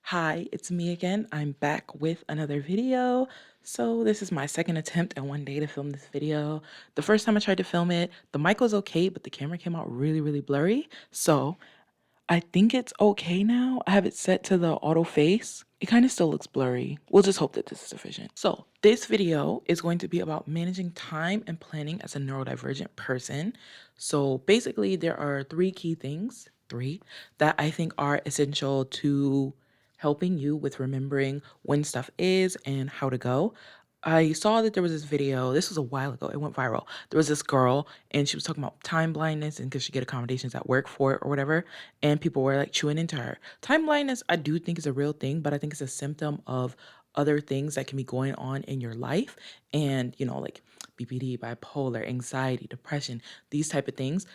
Hi, it's me again. I'm back with another video. So this is my second attempt in one day to film this video. The first time I tried to film it, the mic was okay, but the camera came out really blurry. So I think it's okay now. I have it set to the auto face. It kind of still looks blurry. We'll just hope that this is sufficient. So this video is going to be about managing time and planning as a neurodivergent person. So basically there are three key things, that I think are essential to helping you with remembering when stuff is and how to go. I saw that there was this video, this was a while ago, it went viral. There was this girl and she was talking about time blindness and because she get accommodations at work for it or whatever. And people were like chewing into her. Time blindness, I do think is a real thing, but I think it's a symptom of other things that can be going on in your life. And, like BPD, bipolar, anxiety, depression, these type of things.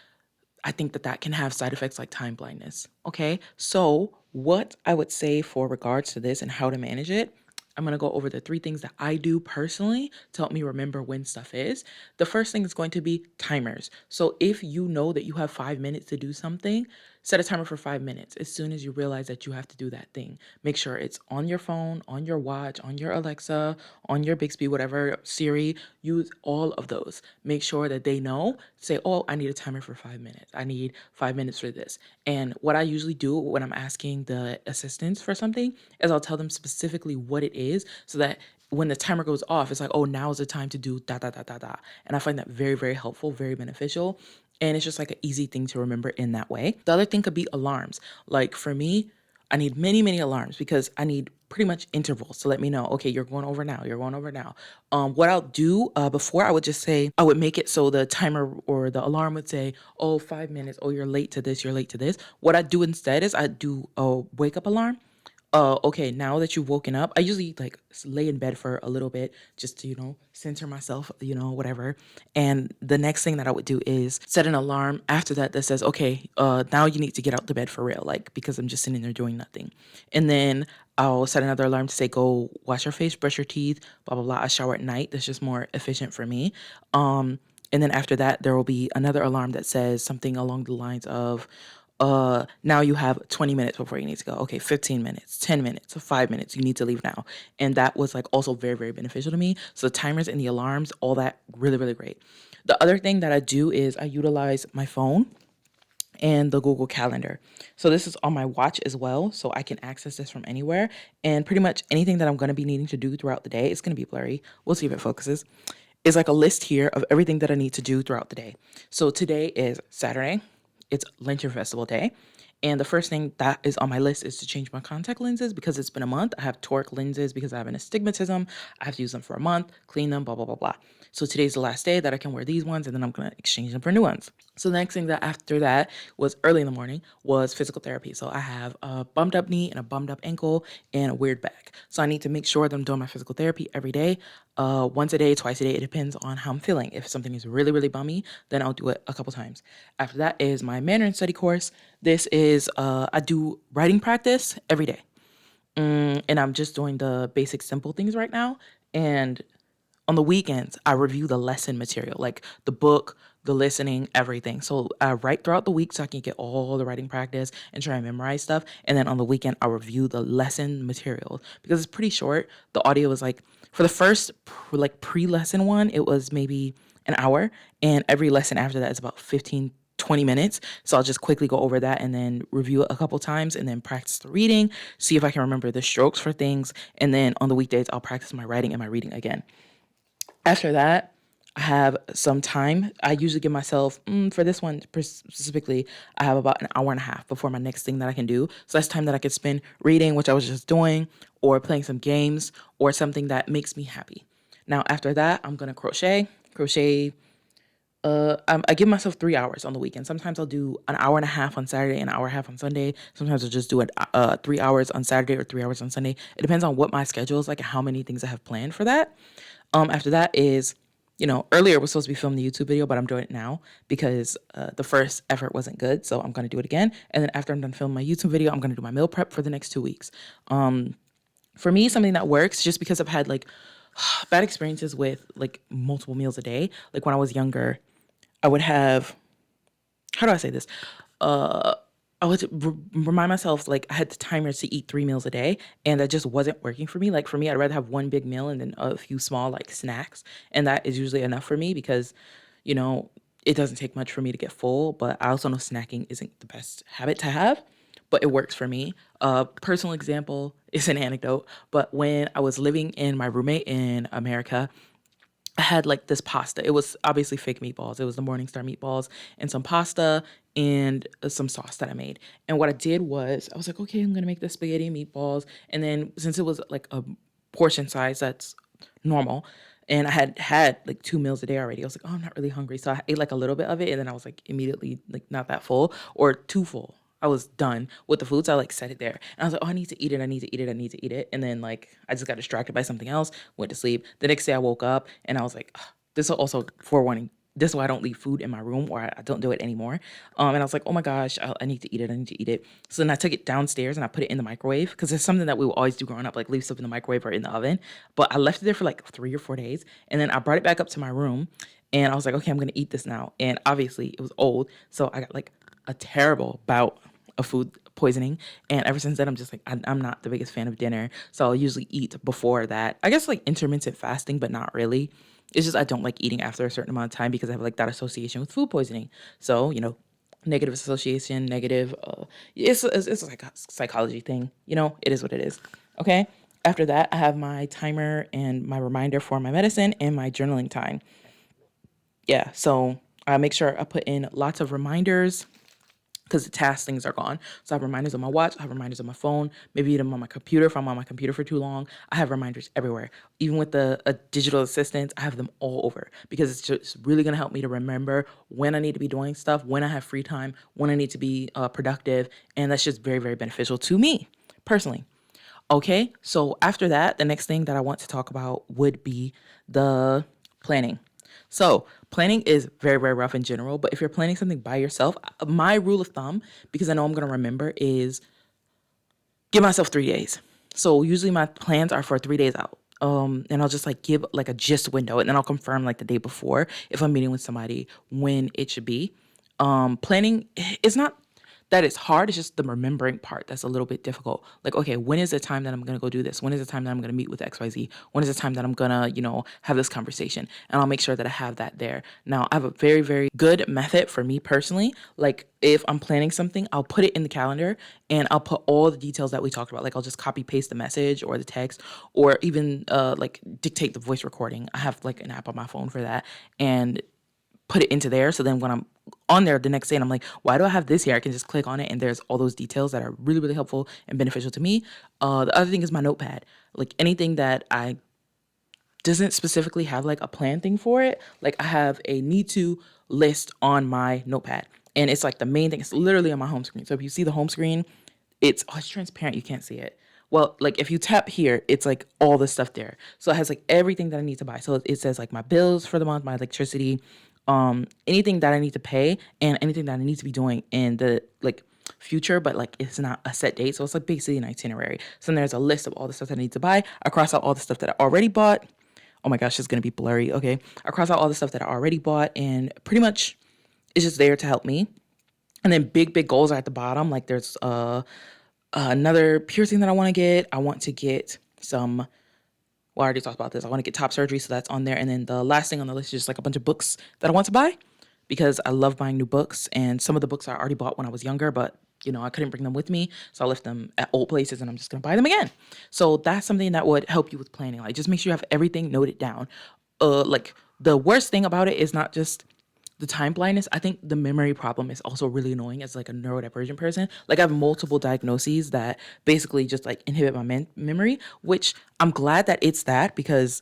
I think that can have side effects like time blindness. Okay. So what I would say for regards to this and how to manage it, I'm going to go over the three things that I do personally to help me remember when stuff is. The first thing is going to be timers. So if you know that you have 5 minutes to do something, set a timer for 5 minutes. As soon as you realize that you have to do that thing, make sure it's on your phone, on your watch, on your Alexa, on your Bixby, whatever, Siri, use all of those. Make sure that they know, say, oh, I need a timer for 5 minutes. I need 5 minutes for this. And what I usually do when I'm asking the assistants for something is I'll tell them specifically what it is so that when the timer goes off, it's like, oh, now is the time to do da da da da da. And I find that very helpful, very beneficial. And it's just like an easy thing to remember in that way. The other thing could be alarms. Like for me, I need many alarms because I need pretty much intervals to let me know, okay, you're going over now, you're going over now. What I'll do before, I would just say, I would make it so the timer or the alarm would say, oh, 5 minutes, oh, you're late to this, you're late to this. What I do instead is I do a wake up alarm. Okay, now that you've woken up, I usually like lay in bed for a little bit just to, center myself, whatever. And the next thing that I would do is set an alarm after that says, okay, now you need to get out the bed for real, like, because I'm just sitting there doing nothing. And then I'll set another alarm to say, go wash your face, brush your teeth, blah, blah, blah. I shower at night. That's just more efficient for me. And then after that, there will be another alarm that says something along the lines of, now you have 20 minutes before you need to go. Okay, 15 minutes, 10 minutes, 5 minutes, you need to leave now. And that was like also very beneficial to me. So the timers and the alarms, all that really great. The other thing that I do is I utilize my phone and the Google Calendar. So this is on my watch as well, so I can access this from anywhere. And pretty much anything that I'm going to be needing to do throughout the day, it's going to be blurry. We'll see if it focuses. Is like a list here of everything that I need to do throughout the day. So today is Saturday. It's Lantern Festival Day. And the first thing that is on my list is to change my contact lenses because it's been a month. I have toric lenses because I have an astigmatism. I have to use them for a month, clean them, blah, blah, blah. So today's the last day that I can wear these ones, and then I'm going to exchange them for new ones. So the next thing that after that was early in the morning was physical therapy. So I have a bumped up knee and a bumped up ankle and a weird back. So I need to make sure that I'm doing my physical therapy every day, once a day, twice a day. It depends on how I'm feeling. If something is really bummy, then I'll do it a couple times. After that is my Mandarin study course. This is, I do writing practice every day. And I'm just doing the basic simple things right now. And on the weekends, I review the lesson material, like the book, the listening, everything. So I write throughout the week so I can get all the writing practice and try and memorize stuff. And then on the weekend, I'll review the lesson material because it's pretty short. The audio is like, for the first pre-lesson one, it was maybe an hour. And every lesson after that is about 15-20 minutes. So I'll just quickly go over that and then review it a couple times and then practice the reading, see if I can remember the strokes for things. And then on the weekdays, I'll practice my writing and my reading again. After that, I have some time. I usually give myself, for this one specifically, I have about an hour and a half before my next thing that I can do. So that's time that I could spend reading, which I was just doing, or playing some games, or something that makes me happy. Now, after that, I'm going to crochet. I give myself 3 hours on the weekend. Sometimes I'll do an hour and a half on Saturday, an hour and a half on Sunday. Sometimes I'll just do it 3 hours on Saturday or 3 hours on Sunday. It depends on what my schedule is like and how many things I have planned for that. After that is, earlier was supposed to be filming the YouTube video, but I'm doing it now because the first effort wasn't good. So I'm going to do it again. And then after I'm done filming my YouTube video, I'm going to do my meal prep for the next 2 weeks. For me, something that works just because I've had like Bad experiences with like multiple meals a day. Like when I was younger, I would have, how do I say this? Uh, I would remind myself like I had the timers to eat 3 meals a day, and that just wasn't working for me. Like for me, I'd rather have one big meal and then a few small like snacks, and that is usually enough for me because, you know, it doesn't take much for me to get full. But I also know snacking isn't the best habit to have, but it works for me. Personal example is an anecdote, but when I was living in my roommate in America, I had like this pasta. It was obviously fake meatballs. It was the Morningstar meatballs and some pasta and some sauce that I made. And what I did was I was like, okay, I'm gonna make the spaghetti and meatballs. And then since it was like a portion size that's normal, and I had like 2 meals a day already, I was like, oh, I'm not really hungry. So I ate like a little bit of it, and then I was like immediately like not that full or too full. I was done with the food, so I like set it there. And I was like, oh, I need to eat it. I need to eat it. I need to eat it. And then like I just got distracted by something else, went to sleep. The next day I woke up and I was like, "Ugh." This is also forewarning. This is why I don't leave food in my room, or I don't do it anymore. And I was like, oh my gosh, I need to eat it. I need to eat it. So then I took it downstairs and I put it in the microwave because it's something that we would always do growing up, like leave stuff in the microwave or in the oven. But I left it there for like 3 or 4 days. And then I brought it back up to my room and I was like, okay, I'm going to eat this now. And obviously it was old. So I got like a terrible bout of food poisoning. And ever since then, I'm just like, I'm not the biggest fan of dinner. So I'll usually eat before that. I guess like intermittent fasting, but not really. It's just I don't like eating after a certain amount of time because I have like that association with food poisoning. So, negative association, negative, it's like a psychology thing. It is what it is. Okay. After that, I have my timer and my reminder for my medicine and my journaling time. Yeah. So I make sure I put in lots of reminders because the task things are gone. So I have reminders on my watch, I have reminders on my phone, maybe even on my computer if I'm on my computer for too long. I have reminders everywhere. Even with the digital assistants, I have them all over because it's just really gonna help me to remember when I need to be doing stuff, when I have free time, when I need to be productive, and that's just very, very beneficial to me personally. Okay, so after that, the next thing that I want to talk about would be the planning. So, planning is very, very rough in general, but if you're planning something by yourself, my rule of thumb, because I know I'm going to remember, is give myself 3 days. So, usually my plans are for 3 days out. And I'll just like give like a gist window and then I'll confirm like the day before if I'm meeting with somebody when it should be. Planning is not that it's hard. It's just the remembering part that's a little bit difficult. Like, okay, when is the time that I'm gonna go do this? When is the time that I'm gonna meet with XYZ? When is the time that I'm gonna, have this conversation? And I'll make sure that I have that there. Now, I have a very, very good method for me personally. Like, if I'm planning something, I'll put it in the calendar and I'll put all the details that we talked about. Like, I'll just copy paste the message or the text, or even like dictate the voice recording. I have like an app on my phone for that, and put it into there. So then when I'm on there the next day and I'm like, why do I have this here? I can just click on it and there's all those details that are really, really helpful and beneficial to me. The other thing is my notepad. Like anything that I doesn't specifically have like a plan thing for it. Like I have a need to list on my notepad. And it's like the main thing. It's literally on my home screen. So if you see the home screen, it's transparent. You can't see it. Well, like if you tap here, it's like all the stuff there. So it has like everything that I need to buy. So it says like my bills for the month, my electricity, anything that I need to pay, and anything that I need to be doing in the like future, but like it's not a set date. So it's like basically an itinerary. So then there's a list of all the stuff that I need to buy. I cross out all the stuff that I already bought. Oh my gosh, it's gonna be blurry. Okay. I cross out all the stuff that I already bought, and pretty much it's just there to help me. And then big, big goals are at the bottom. Like there's another piercing that I want to get. I want to get some, well, I already talked about this. I want to get top surgery, so that's on there. And then the last thing on the list is just like a bunch of books that I want to buy because I love buying new books. And some of the books I already bought when I was younger, but I couldn't bring them with me. So I left them at old places and I'm just going to buy them again. So that's something that would help you with planning. Like just make sure you have everything noted down. Like the worst thing about it is not just the time blindness. I think the memory problem is also really annoying as like a neurodivergent person. Like I have multiple diagnoses that basically just like inhibit my memory, which I'm glad that it's that because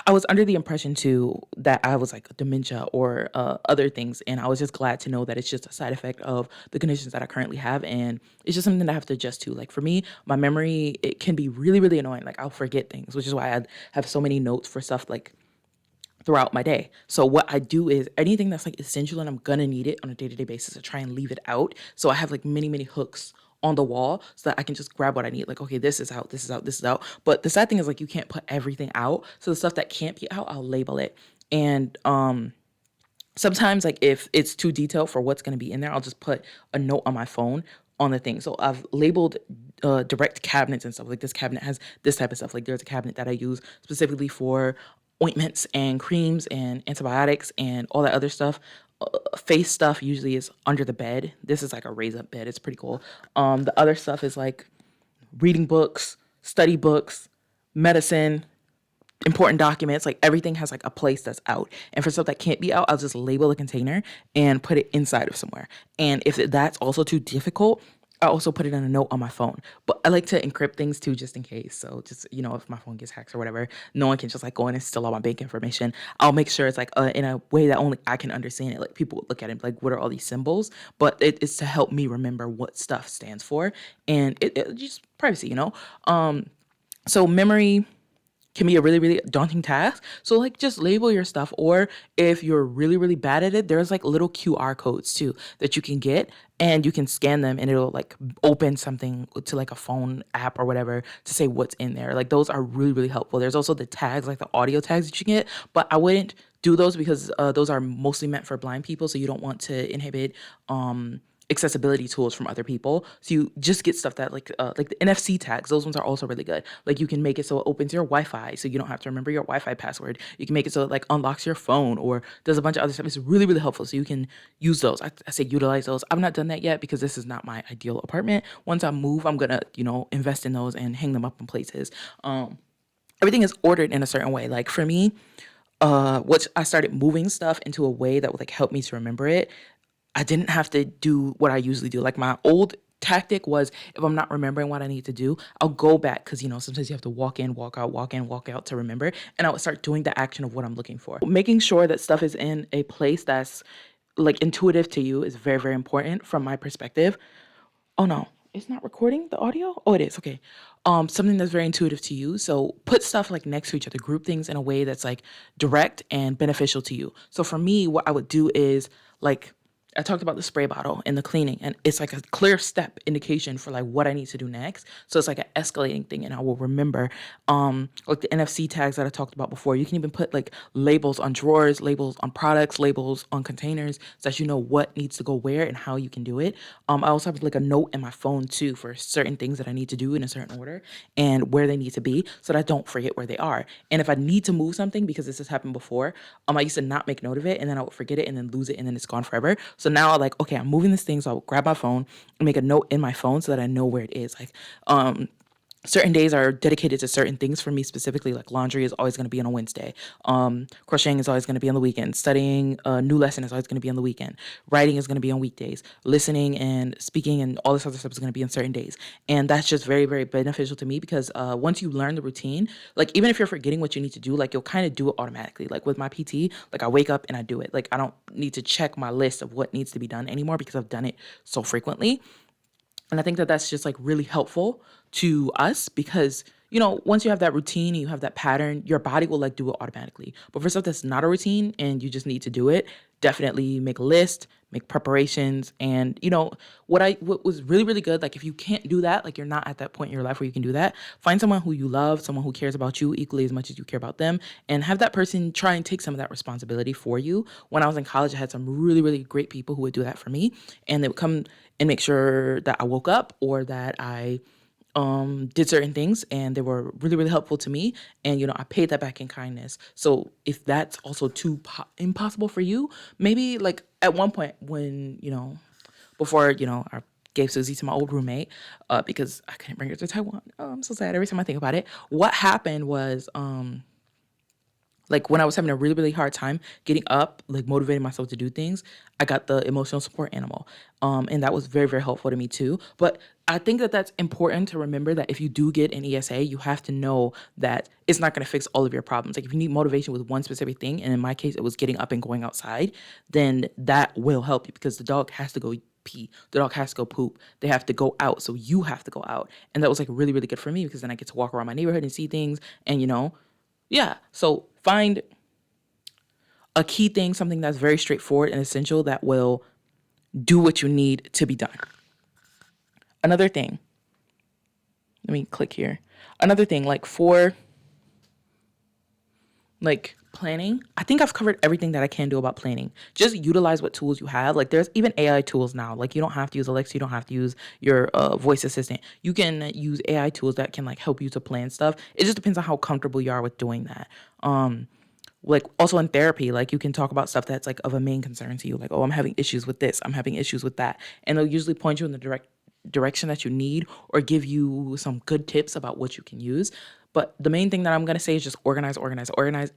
I was under the impression too that I was like dementia or other things, and I was just glad to know that it's just a side effect of the conditions that I currently have, and it's just something that I have to adjust to. Like for me, my memory it can be really really annoying. Like I'll forget things, which is why I have so many notes for stuff like throughout my day. So what I do is anything that's like essential and I'm gonna need it on a day-to-day basis, I try and leave it out. So I have like many, many hooks on the wall so that I can just grab what I need. Like, okay, this is out, this is out, this is out. But the sad thing is like you can't put everything out. So the stuff that can't be out, I'll label it. And sometimes like if it's too detailed for what's going to be in there, I'll just put a note on my phone on the thing. So I've labeled direct cabinets and stuff. Like this cabinet has this type of stuff. Like there's a cabinet that I use specifically for ointments and creams and antibiotics and all that other stuff. Face stuff usually is under the bed. This is like a raise up bed. It's pretty cool. The other stuff is like reading books, study books, medicine, important documents. Like everything has like a place that's out. And for stuff that can't be out, I'll just label a container and put it inside of somewhere. And if that's also too difficult, I also put it in a note on my phone. But I like to encrypt things too, just in case. So just, if my phone gets hacked or whatever, no one can just like go in and steal all my bank information. I'll make sure it's like in a way that only I can understand it. Like people would look at it like, what are all these symbols? But it's to help me remember what stuff stands for. And it just privacy. So memory can be a really, really daunting task. So like just label your stuff. Or if you're really, really bad at it, there's like little QR codes too that you can get and you can scan them and it'll like open something to like a phone app or whatever to say what's in there. Like those are really, really helpful. There's also the tags, like the audio tags that you get, but I wouldn't do those because those are mostly meant for blind people. So you don't want to inhibit accessibility tools from other people. So you just get stuff that like the NFC tags. Those ones are also really good. Like you can make it so it opens your Wi-Fi, so you don't have to remember your Wi-Fi password. You can make it so it like unlocks your phone, or does a bunch of other stuff. It's really, really helpful. So you can use those. I say utilize those. I've not done that yet because this is not my ideal apartment. Once I move, I'm gonna invest in those and hang them up in places. Everything is ordered in a certain way. Like for me, which I started moving stuff into a way that would like help me to remember it. I didn't have to do what I usually do. Like my old tactic was if I'm not remembering what I need to do, I'll go back because sometimes you have to walk in, walk out, walk in, walk out to remember. And I would start doing the action of what I'm looking for. Making sure that stuff is in a place that's like intuitive to you is very, very important from my perspective. Oh no, it's not recording the audio? Oh, it is. Okay. Something that's very intuitive to you. So put stuff like next to each other, group things in a way that's like direct and beneficial to you. So for me, what I would do is like I talked about the spray bottle and the cleaning, and it's like a clear step indication for like what I need to do next. So it's like an escalating thing, and I will remember like the NFC tags that I talked about before. You can even put like labels on drawers, labels on products, labels on containers, so that you know what needs to go where and how you can do it. I also have like a note in my phone too for certain things that I need to do in a certain order and where they need to be, so that I don't forget where they are. And if I need to move something, because this has happened before, I used to not make note of it, and then I would forget it and then lose it, and then it's gone forever. So now I'm like, okay, I'm moving this thing. So I'll grab my phone and make a note in my phone so that I know where it is. Like, certain days are dedicated to certain things for me specifically. Like laundry is always going to be on a Wednesday. Crocheting is always going to be on the weekend. Studying a new lesson is always going to be on the weekend. Writing is going to be on weekdays. Listening and speaking and all this other stuff is going to be on certain days. And that's just very, very beneficial to me because once you learn the routine, like even if you're forgetting what you need to do, like you'll kind of do it automatically. Like with my PT, like I wake up and I do it. Like I don't need to check my list of what needs to be done anymore because I've done it so frequently. And I think that that's just like really helpful to us because, once you have that routine and you have that pattern, your body will like do it automatically. But for stuff that's not a routine and you just need to do it, definitely make a list, make preparations. And, what was really, really good, like if you can't do that, like you're not at that point in your life where you can do that, find someone who you love, someone who cares about you equally as much as you care about them, and have that person try and take some of that responsibility for you. When I was in college, I had some really, really great people who would do that for me, and they would come and make sure that I woke up or that I did certain things, and they were really, really helpful to me. And, I paid that back in kindness. So if that's also too impossible for you, maybe like at one point when, before, I gave Susie to my old roommate because I couldn't bring her to Taiwan. Oh, I'm so sad every time I think about it. What happened was, like when I was having a really, really hard time getting up, like motivating myself to do things, I got the emotional support animal. And that was very, very helpful to me too. But I think that that's important to remember that if you do get an ESA, you have to know that it's not going to fix all of your problems. Like if you need motivation with one specific thing, and in my case, it was getting up and going outside, then that will help you because the dog has to go pee. The dog has to go poop. They have to go out. So you have to go out. And that was like really, really good for me because then I get to walk around my neighborhood and see things and, yeah. So find a key thing, something that's very straightforward and essential that will do what you need to be done. Another thing, let me click here. Another thing, like for like planning, I think I've covered everything that I can do about planning. Just utilize what tools you have. Like there's even AI tools now. Like you don't have to use Alexa, you don't have to use your voice assistant. You can use AI tools that can like help you to plan stuff. It just depends on how comfortable you are with doing that. Like also in therapy, like you can talk about stuff that's like of a main concern to you, like, oh, I'm having issues with this, I'm having issues with that, and they'll usually point you in the direction that you need or give you some good tips about what you can use. But the main thing that I'm going to say is just organize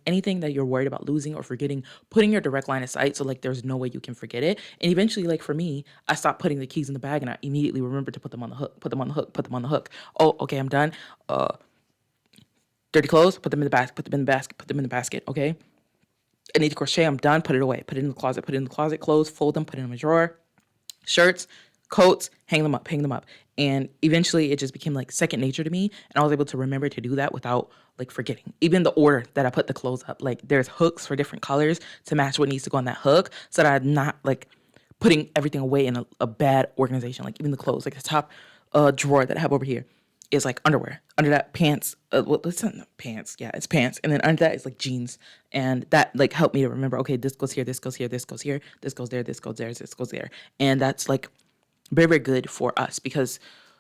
anything that you're worried about losing or forgetting, putting your direct line of sight. So like there's no way you can forget it. And eventually, like for me, I stopped putting the keys in the bag and I immediately remembered to put them on the hook, put them on the hook, put them on the hook. Oh, okay, I'm done. Dirty clothes, put them in the basket, put them in the basket, put them in the basket. Okay. I need to crochet, I'm done, put it away, put it in the closet, put it in the closet, clothes, fold them, put it in a drawer. Shirts, coats, hang them up, hang them up. And eventually it just became like second nature to me. And I was able to remember to do that without like forgetting. Even the order that I put the clothes up, like there's hooks for different colors to match what needs to go on that hook so that I'm not like putting everything away in a bad organization. Like even the clothes, like the top drawer that I have over here is like underwear. Under that pants, well, it's not pants. Yeah, it's pants. And then under that is like jeans. And that like helped me to remember, okay, this goes here, this goes here, this goes here, this goes there, this goes there, this goes there. And that's like very, very good for us because,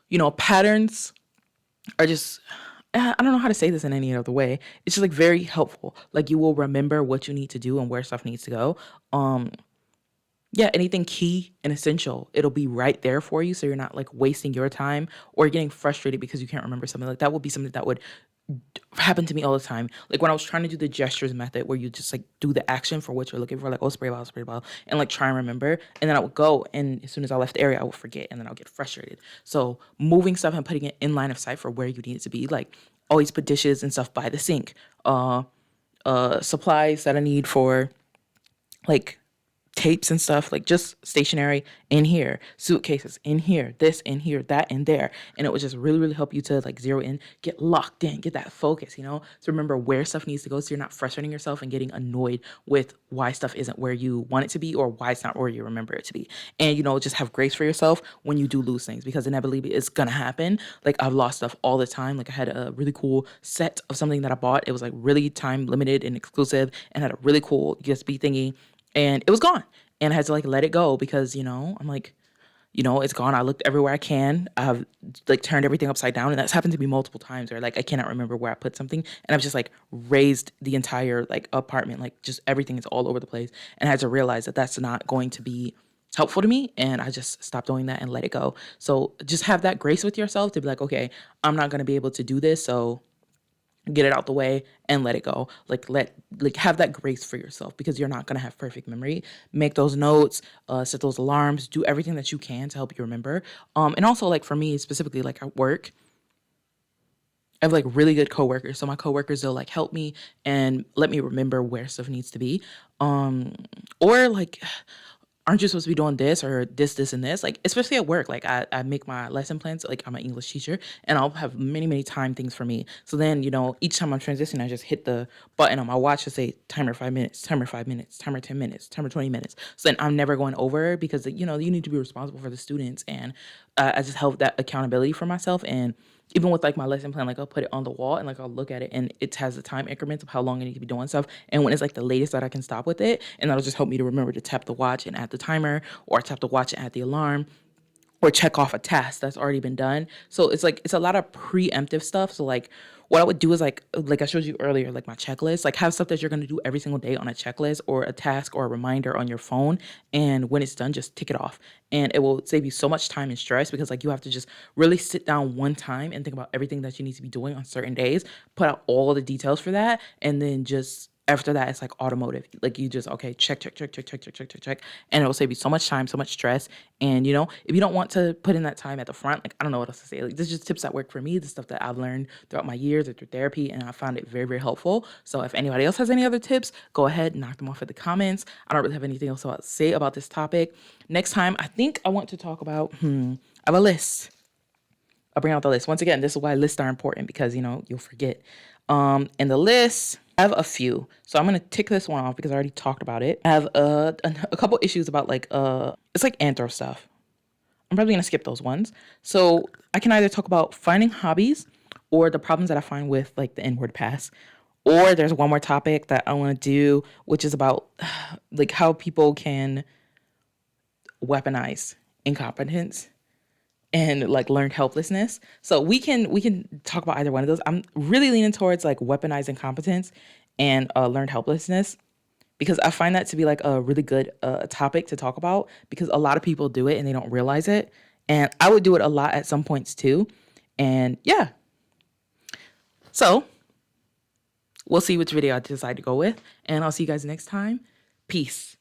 you know, patterns are just, I don't know how to say this in any other way. It's just like very helpful. Like you will remember what you need to do and where stuff needs to go. Yeah, anything key and essential, it'll be right there for you. So you're not like wasting your time or getting frustrated because you can't remember something. Like that would be something that would happen to me all the time. Like when I was trying to do the gestures method where you just like do the action for what you're looking for, like, oh, spray ball, and like try and remember. And then I would go and as soon as I left the area, I would forget and then I'll get frustrated. So moving stuff and putting it in line of sight for where you need it to be, like always put dishes and stuff by the sink. Supplies that I need for like tapes and stuff, like just stationery in here, suitcases in here, this in here, that in there. And it would just really, really help you to like zero in, get locked in, get that focus, you know, to remember where stuff needs to go so you're not frustrating yourself and getting annoyed with why stuff isn't where you want it to be or why it's not where you remember it to be. And, you know, just have grace for yourself when you do lose things because inevitably it's gonna happen. Like I've lost stuff all the time. Like I had a really cool set of something that I bought. It was like really time limited and exclusive and had a really cool USB thingy and it was gone. And I had to like let it go because, you know, I'm like, you know, it's gone. I looked everywhere I can. I've like turned everything upside down. And that's happened to me multiple times where like I cannot remember where I put something. And I've just like raised the entire like apartment, like just everything is all over the place. And I had to realize that that's not going to be helpful to me. And I just stopped doing that and let it go. So just have that grace with yourself to be like, okay, I'm not going to be able to do this. So get it out the way and let it go. Like have that grace for yourself because you're not going to have perfect memory. Make those notes, set those alarms, do everything that you can to help you remember. And also like for me specifically, like at work, I have like really good coworkers. So my coworkers, they'll like help me and let me remember where stuff needs to be. Or like aren't you supposed to be doing this or this, and this? Like, especially at work, like I make my lesson plans, like I'm an English teacher and I'll have many, many time things for me. So then, you know, each time I'm transitioning, I just hit the button on my watch to say timer 5 minutes, timer 5 minutes, timer 10 minutes, timer 20 minutes. So then I'm never going over because, you know, you need to be responsible for the students. And I just help that accountability for myself. And even with like my lesson plan, like I'll put it on the wall and like I'll look at it and it has the time increments of how long I need to be doing stuff. And when it's like the latest that I can stop with it, and that'll just help me to remember to tap the watch and add the timer or tap the watch and add the alarm or check off a task that's already been done. So it's like it's a lot of preemptive stuff. So like what I would do is like I showed you earlier, like my checklist, like have stuff that you're gonna do every single day on a checklist or a task or a reminder on your phone. And when it's done, just tick it off. And it will save you so much time and stress because like you have to just really sit down one time and think about everything that you need to be doing on certain days, put out all the details for that, and then just after that it's like automotive, like you just okay, check, and it will save you so much time, so much stress. And you know, if you don't want to put in that time at the front, like I don't know what else to say, like this is just tips that work for me, the stuff that I've learned throughout my years or through therapy, and I found it very, very helpful. So if anybody else has any other tips, go ahead and knock them off at the comments. I don't really have anything else to say about this topic. Next time I think I want to talk about I have a list. I'll bring out the list. Once again, this is why lists are important because, you know, you'll forget. And the list, I have a few. So I'm going to tick this one off because I already talked about it. I have a couple issues about like, it's like anthro stuff. I'm probably going to skip those ones. So I can either talk about finding hobbies or the problems that I find with like the inward pass. Or there's one more topic that I want to do, which is about like how people can weaponize incompetence and like learned helplessness. So we can talk about either one of those. I'm really leaning towards like weaponizing competence and learned helplessness because I find that to be like a really good topic to talk about because a lot of people do it and they don't realize it. And I would do it a lot at some points too. And yeah, so we'll see which video I decide to go with. And I'll see you guys next time. Peace.